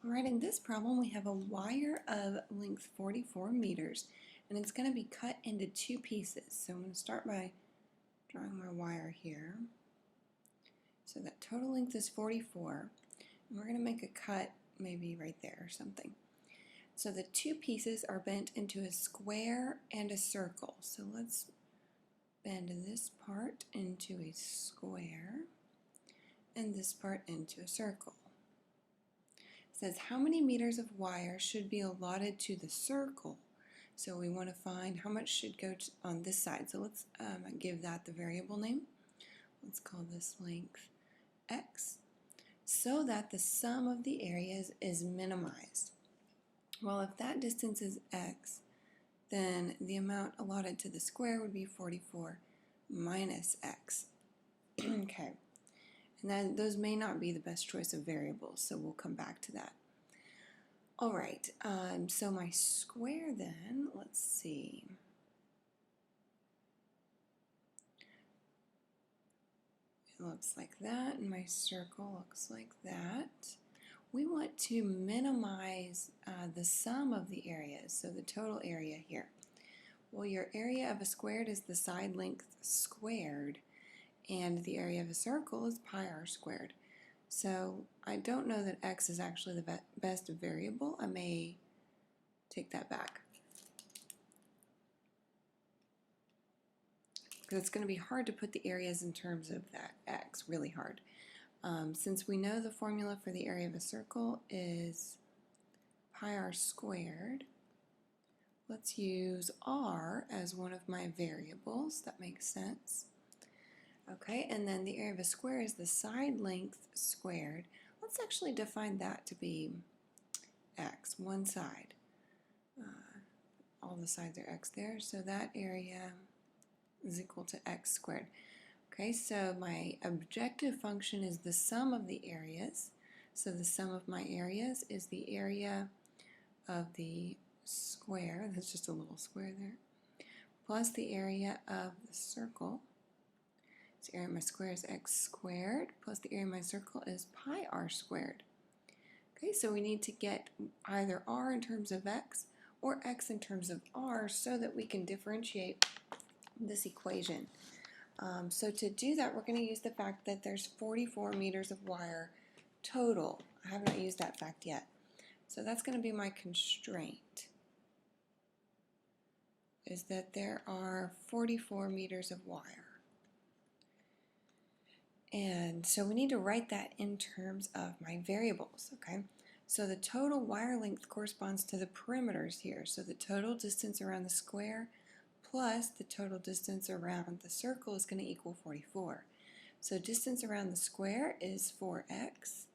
Alright, in this problem we have a wire of length 44 meters and it's going to be cut into two pieces. So I'm going to start by drawing my wire here. So that total length is 44 and we're going to make a cut maybe right there or something. So the two pieces are bent into a square and a circle. So let's bend this part into a square and this part into a circle. It says how many meters of wire should be allotted to the circle. So we want to find how much should go on this side. So let's give that the variable name. Let's call this length x so that the sum of the areas is minimized. Well, if that distance is x, then the amount allotted to the square would be 44 minus x. Okay. And then those may not be the best choice of variables, so we'll come back to that. Alright, so my square then, let's see. It looks like that, and my circle looks like that. We want to minimize the sum of the areas, so the total area here. Well, your area of a squared is the side length squared, and the area of a circle is pi r squared. So I don't know that x is actually the best variable. I may take that back, because it's going to be hard to put the areas in terms of that x, really hard. Since we know the formula for the area of a circle is pi r squared, let's use r as one of my variables. That makes sense. Okay, and then the area of a square is the side length squared. Let's actually define that to be x, one side. All the sides are x there, so that area is equal to x squared. Okay, so my objective function is the sum of the areas. So the sum of my areas is the area of the square, that's just a little square there, plus the area of the circle. So the area of my square is x squared, plus the area of my circle is pi r squared. Okay, so we need to get either r in terms of x or x in terms of r so that we can differentiate this equation. So to do that, we're going to use the fact that there's 44 meters of wire total. I have not used that fact yet. So that's going to be my constraint, is that there are 44 meters of wire. And so we need to write that in terms of my variables, okay? So the total wire length corresponds to the perimeters here. So the total distance around the square plus the total distance around the circle is going to equal 44. So distance around the square is 4x,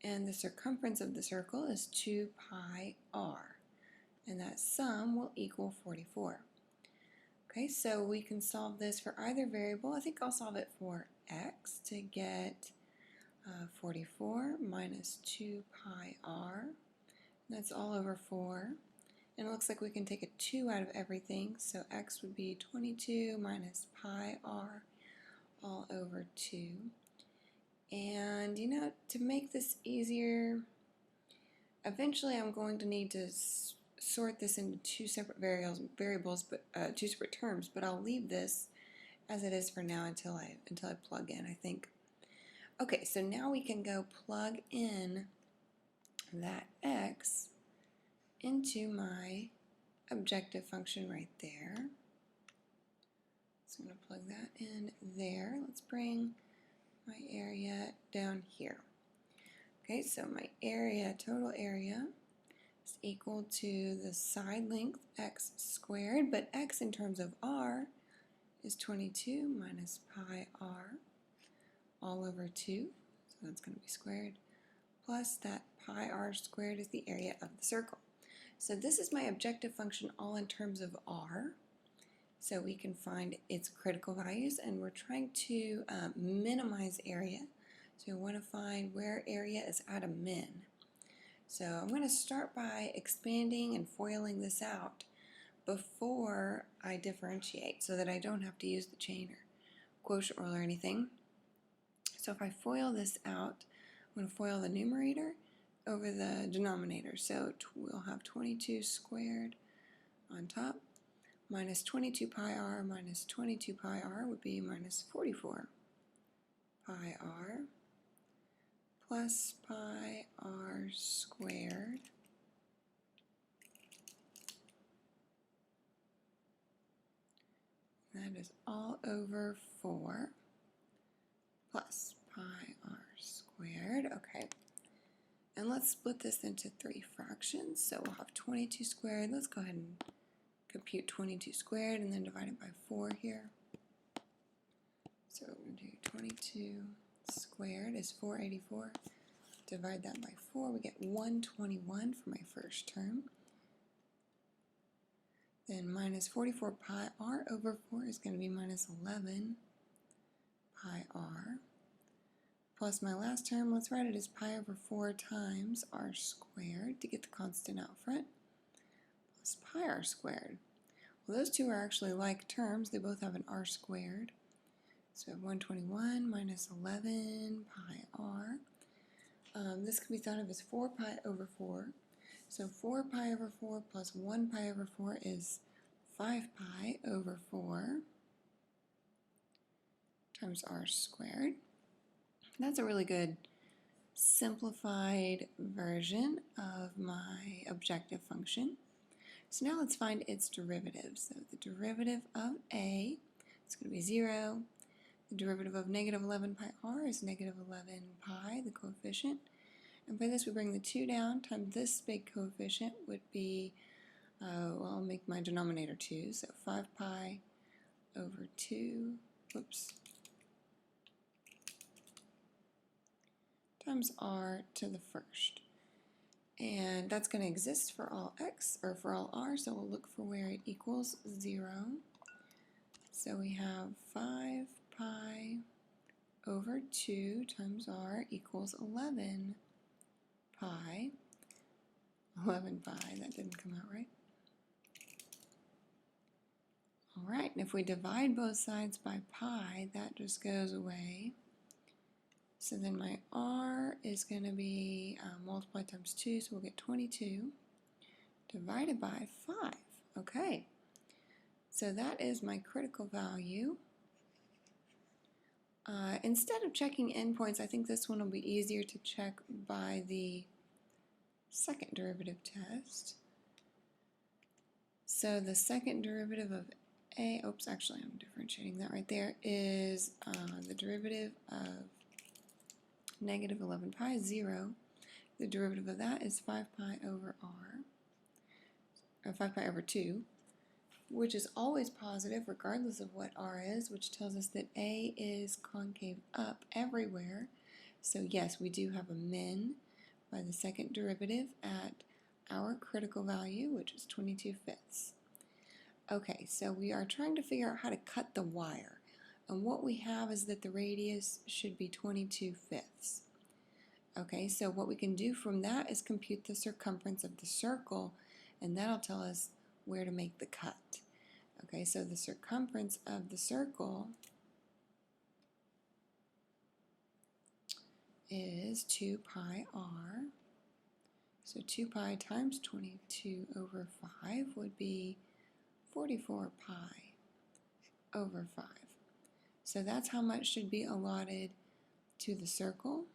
and the circumference of the circle is 2 pi r, and that sum will equal 44. Okay, so we can solve this for either variable. I think I'll solve it for x to get 44 minus 2 pi r. That's all over 4. And it looks like we can take a 2 out of everything, so x would be 22 minus pi r all over 2. And you know, to make this easier, eventually I'm going to need to sort this into two separate variables, but two separate terms, but I'll leave this as it is for now until I plug in, I think. Okay, so now we can go plug in that x into my objective function right there. So I'm going to plug that in there. Let's bring my area down here. Okay, so my area, total area, is equal to the side length x squared, but x in terms of r is 22 minus pi r all over 2, so that's going to be squared, plus that pi r squared is the area of the circle. So this is my objective function all in terms of r, so we can find its critical values, and we're trying to minimize area, so we want to find where area is at a min. So I'm going to start by expanding and foiling this out before I differentiate so that I don't have to use the chain or quotient rule or anything. So if I FOIL this out, I'm going to FOIL the numerator over the denominator. So we'll have 22 squared on top minus 22 pi r minus 22 pi r would be minus 44 pi r plus pi r squared that is all over 4 plus pi r squared. Okay, and let's split this into 3 fractions. So we'll have 22 squared. Let's go ahead and compute 22 squared and then divide it by 4 here. So we're going to do 22 squared is 484. Divide that by 4, we get 121 for my first term. Then minus 44 pi r over 4 is going to be minus 11 pi r. Plus my last term, let's write it as pi over 4 times r squared to get the constant out front, plus pi r squared. Well, those two are actually like terms. They both have an r squared. So we have 121 minus 11 pi r. This can be thought of as 4 pi over 4. So 4 pi over 4 plus 1 pi over 4 is 5 pi over 4 times r squared. That's a really good simplified version of my objective function. So now let's find its derivative. So the derivative of a is going to be 0. The derivative of negative 11 pi r is negative 11 pi, the coefficient. And for this we bring the 2 down times this big coefficient would be, well, I'll make my denominator 2. So 5 pi over 2, whoops, times r to the first. And that's going to exist for all x, or for all r, so we'll look for where it equals 0. So we have 5 pi over 2 times r equals 11 pi. 11 pi, that didn't come out right. Alright, and if we divide both sides by pi, that just goes away. So then my r is going to be multiplied times 2, so we'll get 22 divided by 5. Okay, so that is my critical value. Instead of checking endpoints, I think this one will be easier to check by the second derivative test. So the second derivative of a, oops, actually I'm differentiating that right there, is the derivative of negative 11 pi is 0. The derivative of that is 5 pi over r, or 5 pi over 2, which is always positive regardless of what r is, which tells us that a is concave up everywhere. So yes, we do have a min by the second derivative at our critical value, which is 22/5. Okay, so we are trying to figure out how to cut the wire. And what we have is that the radius should be 22/5. Okay, so what we can do from that is compute the circumference of the circle, and that'll tell us where to make the cut. Okay, so the circumference of the circle is 2 pi r. So 2 pi times 22 over 5 would be 44 pi over 5. So that's how much should be allotted to the circle.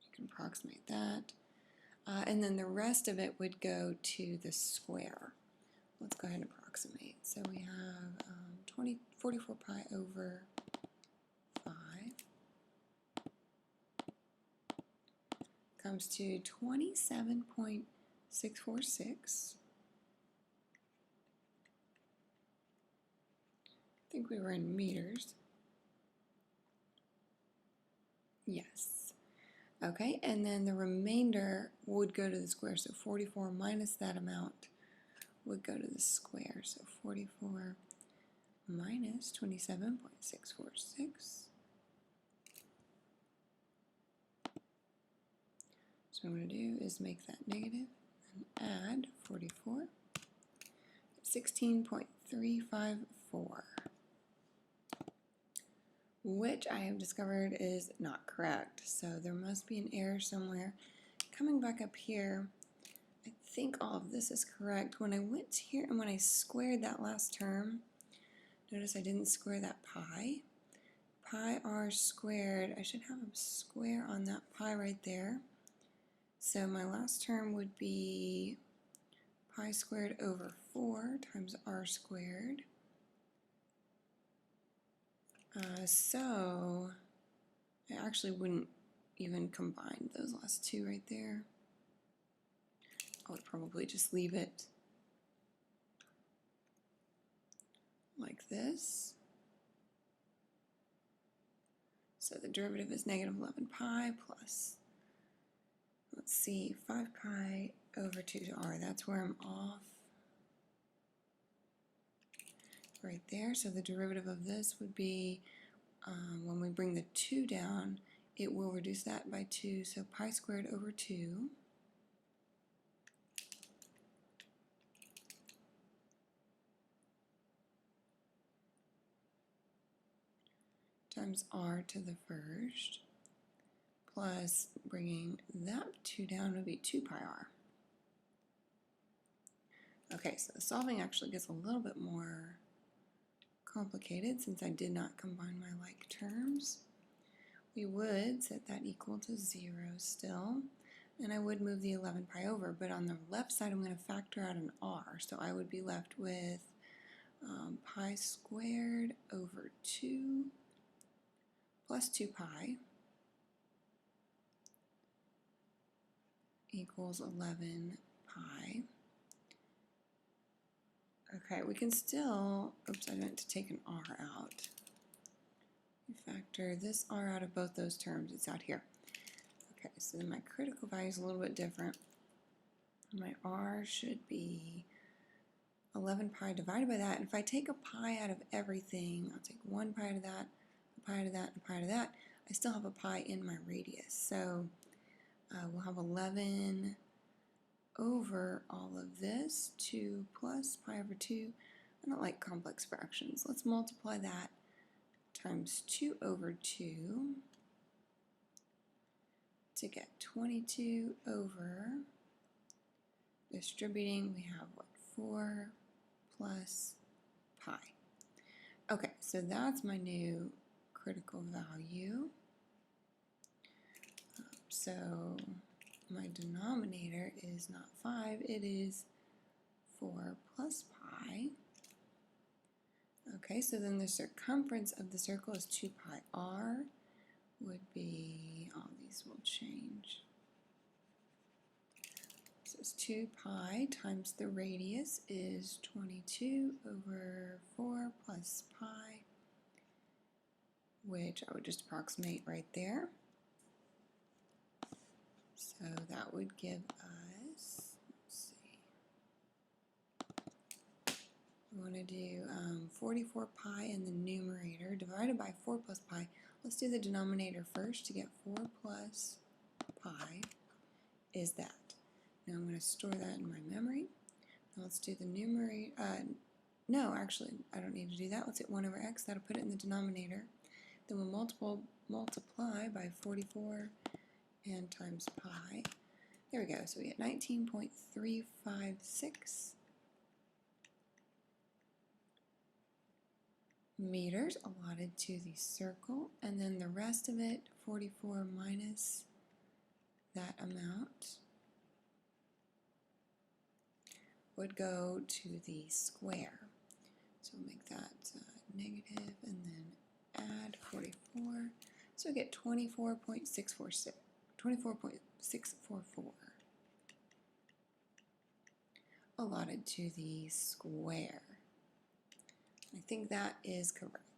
You can approximate that. And then the rest of it would go to the square. Let's go ahead and approximate. So we have 44 pi over 5 comes to 27.646. I think we were in meters. Yes. Okay, and then the remainder would go to the square, so 44 minus that amount would go to the square. So 44 minus 27.646. So what I'm going to do is make that negative and add 44. 16.354. which I have discovered is not correct. So there must be an error somewhere. Coming back up here, I think all of this is correct. When I went here and when I squared that last term, notice I didn't square that pi. Pi r squared, I should have a square on that pi right there. So my last term would be pi squared over 4 times r squared. So I actually wouldn't even combine those last two right there. I would probably just leave it like this. So the derivative is negative 11 pi plus, let's see, 5 pi over 2 to r. That's where I'm off right there. So the derivative of this would be, when we bring the 2 down, it will reduce that by 2. So pi squared over 2 times r to the first, plus bringing that 2 down would be 2 pi r. Okay, so the solving actually gets a little bit more complicated since I did not combine my like terms. We would set that equal to 0 still, and I would move the 11 pi over, but on the left side I'm going to factor out an r, so I would be left with pi squared over 2 plus 2 pi equals 11 pi. Okay, we can still, oops, I meant to take an r out. We factor this r out of both those terms, it's out here. Okay, so then my critical value is a little bit different. My r should be 11 pi divided by that, and if I take a pi out of everything, I'll take 1 pi to that, a pi to that, a pi to that, I still have a pi in my radius. So we'll have 11 over all of this, 2 plus pi over 2. I don't like complex fractions. Let's multiply that times 2 over 2 to get 22 over, distributing, we have what, 4 plus pi. Okay, so that's my new critical value. So my denominator is not 5, it is 4 plus pi. Okay, so then the circumference of the circle is 2 pi r, would be, all these will change. So it's 2 pi times the radius is 22 over 4 plus pi, which I would just approximate right there. So that would give us, let's see, we want to do 44 pi in the numerator divided by 4 plus pi. Let's do the denominator first to get 4 plus pi is that. Now I'm going to store that in my memory. Now let's do the numerator. No, actually, I don't need to do that. Let's hit 1 over x. That'll put it in the denominator. Then we'll multiply by 44 and times pi. There we go. So we get 19.356 meters allotted to the circle, and then the rest of it, 44 minus that amount, would go to the square. So we'll make that negative and then add 44. So we get 24.644 allotted to the square. I think that is correct.